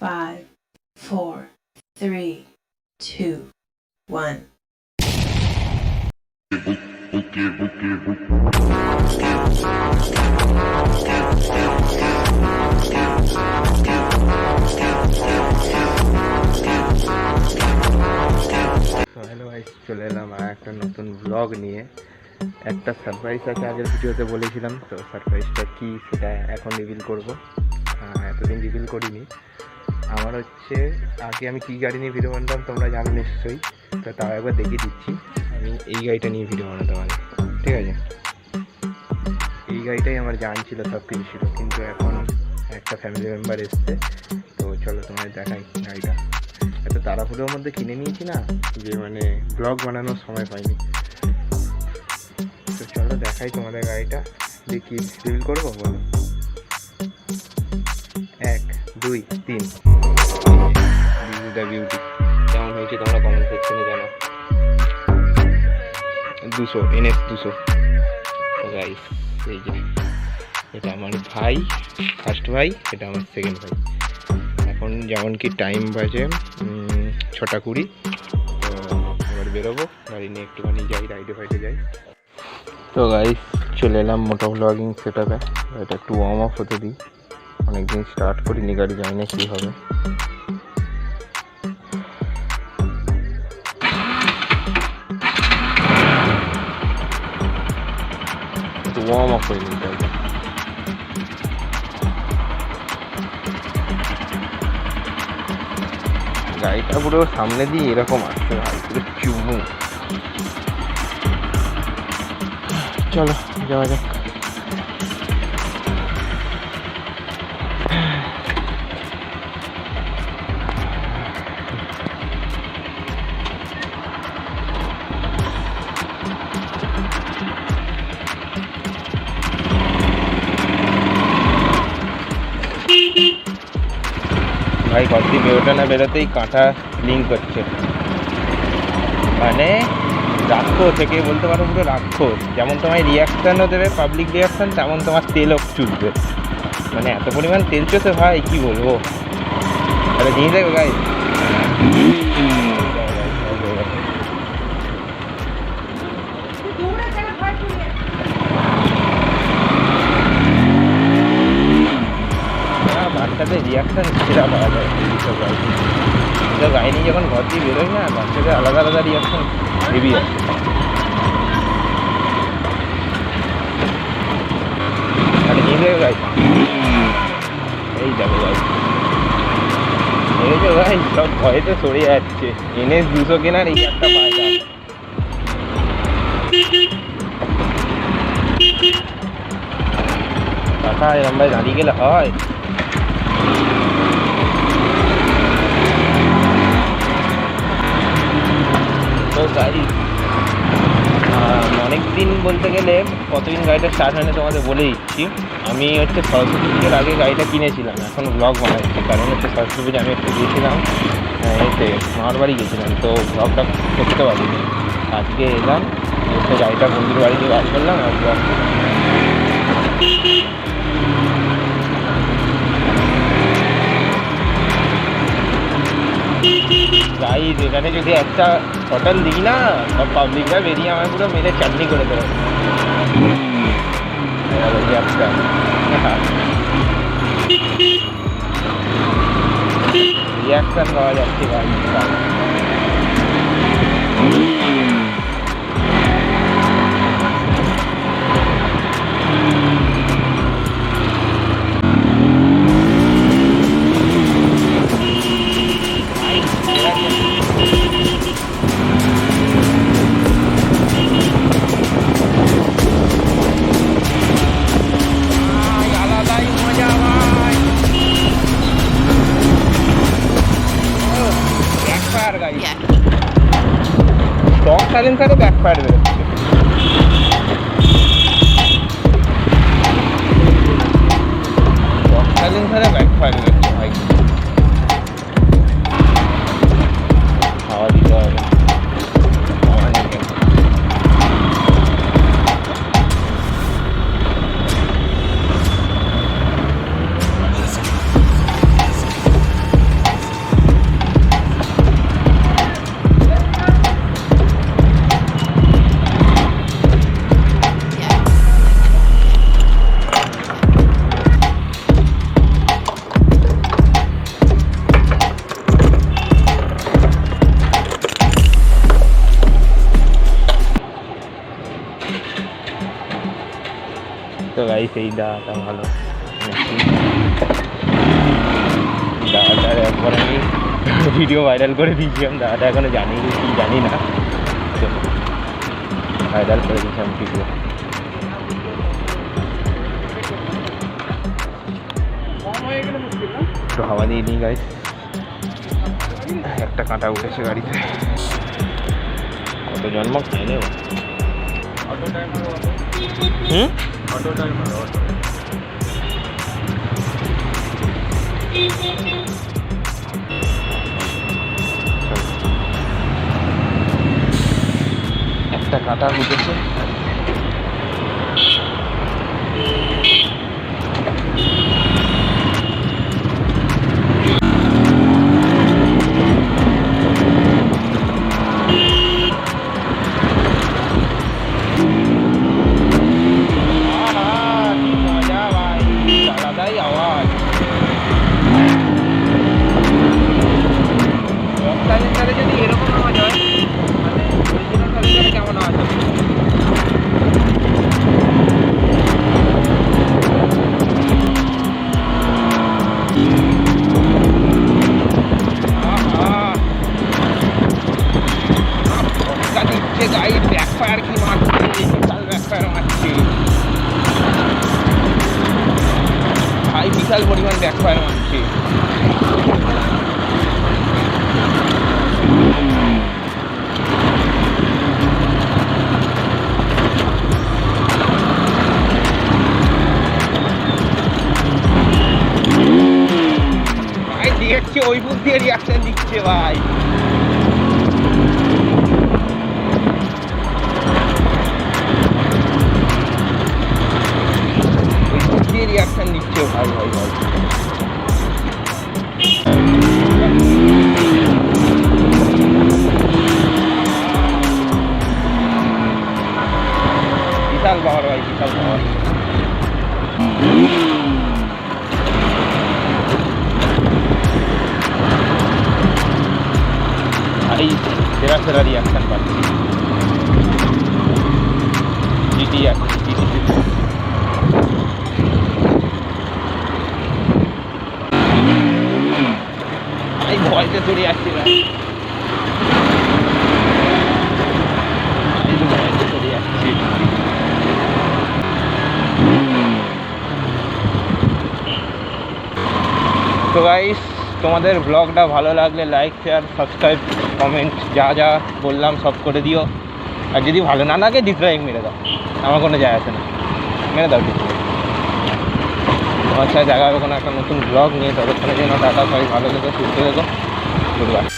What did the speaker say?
5, 4, 3, 2, 1. Hello guys, চলে এলাম আর একটা নতুন ব্লগ নিয়ে। একটা সারপ্রাইজ আছে, আগের ভিডিওতে বলেছিলাম, তো সারপ্রাইজটা কি সেটা এখন রিভিল করবো। এতদিন রিভিল করিনি। আমার হচ্ছে আগে আমি কী গাড়ি নিয়ে ভিডিও বানাতাম তোমরা জানো নিশ্চয়ই, তো তাও একবার দেখিয়ে দিচ্ছি। আমি এই গাড়িটা নিয়ে ভিডিও বানাতাম আগে, ঠিক আছে। এই গাড়িটাই আমার জান ছিল, সব কিছু ছিল, কিন্তু এখন একটা ফ্যামিলি মেম্বার এসছে, তো চলো তোমাদের দেখাই গাড়িটা। এত তাড়াহুড়োর মধ্যে কিনে নিয়েছি না, যে মানে ব্লগ বানানোর সময় পাইনি। তো চলো দেখাই তোমাদের গাড়িটা, দেখি রিভিল করবো, বলো 1, 2, 3। দ্য বিউটি কেমন হয়েছে তোমরা কমেন্ট সেকশনে জানো। 200 NS 200। তো গাইস, এই যে এটা আমার ভাই, ফার্স্ট ভাই, এটা আমার সেকেন্ড ভাই। এখন যেমন কি টাইম বাজে 6:20। তো এবার বেরোবো, গাড়ি নিয়ে একটুখানি যাই, রাইডে ফাইডে যাই। তো গাইস, চলে এলাম মোটো ব্লগিং সেটআপে। এটা একটু ওয়ার্ম আপ হতে দিই, অনেকদিন স্টার্ট করিনি গাড়ি, জানি না কী হবে। একটু ওয়ার্ম আপ হয়ে নিতে হবে। গাড়িটা পুরো সামনে দিয়ে এরকম আসছে ভাই, পুরো চুমু। চলো যাওয়া যাক। ভাই ঘর দিয়ে বেরোতে না বেরোতেই কাঁটা লিঙ্ক করছে, মানে রাক্ষস, থেকে বলতে পারো পুরো রাক্ষস। যেমন তোমার রিয়াকশানও দেবে, পাবলিক রিয়াকশান, তেমন তোমার তেলও চুষবে। মানে এত পরিমাণ তেল চষে ভাই, কি বলবো। আরে নিয়ে যাবে গাই, বাচ্চাদের রিয়াকশান সেরা পাওয়া যায় এইসব গাড়ি। এইসব গাড়ি নিয়ে যখন ঘর দিয়ে বেরোয় না, বাচ্চাদের আলাদা আলাদা রিয়াকশান হেভি আছে। আরে নিয়ে যাবে গাড়ি, এই যাবে গাড়ি, এই যে ভাই সব ভয়েতে সরে যাচ্ছে। NS 200 কেনার এই একটা ফায়দা। কাকা এরম ভাই দাঁড়িয়ে গেলে হয়? তো গাড়ি অনেকদিন বলতে গেলে, কতদিন গাড়িটা স্টার্ট হয়নি তোমাদের বলে দিচ্ছি। আমি হচ্ছে সরস্বতী পুজোর আগে গাড়িটা কিনেছিলাম, এখন ব্লগ বানাচ্ছি, কারণ হচ্ছে সরস্বতী পুজো আমি একটু গিয়েছিলাম এতে মামার বাড়ি গেছিলাম, তো ব্লগটা করতে পারিনি। আজকে এলাম, এসে গাড়িটা বন্ধুর বাড়ি দিয়ে বার করলাম আর ব্লগ। গাইজ এখানে যদি একটা হোটেল দিই না, সব পাবলিকরা বেরিয়ে আমার পুরো মেরে চাটনি করে দেবে। রিয়াকশান পাওয়া যাচ্ছে গাড়ি। স্টক সাইলেন্সারে ব্যাকফায়ার বেরোচ্ছে। স্টক সাইলেন্সারে ব্যাকফায়ার বেরোচ্ছে ভাই, খাওয়া দিতে হবে। গাইস এই দাদাটা ভালো, দাদাটার একবার আমি ভিডিও ভাইরাল করে দিয়েছিলাম, দাদাটা এখনো জানি কি জানি না, ভাইরাল করে দিয়েছিলাম ভিডিও। একটু হাওয়া দিয়ে নিই গাইস, একটা কাঁটা উঠেছে গাড়িতে, কত জন্ম খাই নেব। একটা কাঁটা উঠেছে, আলাদাই আওয়াজ। সাইলেন্সারে যদি এরকম আওয়াজ হয় মানে অরিজিনাল সাইলেন্সারে কেমন আওয়াজ হবে? দিচ্ছে গাইড ব্যাকফায়ার কি মারছে, বিশাল ব্যাকফায়ার মারছে ভাই, বিশাল পরিমাণ ব্যাকফায়ার মারছে। ভাই দেখছে ওই বুক দিয়ে রিয়াকশন দিচ্ছে ভাই, ওই বুক দিয়ে রিয়াকশন দিচ্ছে ভাই ভাই ভাই। বিশাল পাওয়ার ভাই, বিশাল পাওয়ার। এই সেরা সেরা রিয়াকশন পাচ্ছি, জিটি আছে, জিটি এই ভয়তে চড়ে আসছি না, ভয়তে চড়ে আসছি। তো গাইস তোমাদের ব্লগটা ভালো লাগলে লাইক শেয়ার সাবস্ক্রাইব কমেন্ট যা যা বললাম সব করে দিও, আর যদি ভালো না লাগে ডিসলাইক মেরে দাও, আমার কোনো যায় আসে না, মেরে দাও ডিসলাইক। তোমার সাথে দেখা হবে কোনো একটা নতুন ব্লগ নিয়ে, ততক্ষণের জন্য টাটা, সবাই ভালো থেকো, সুস্থ থেকো, গুড বাই।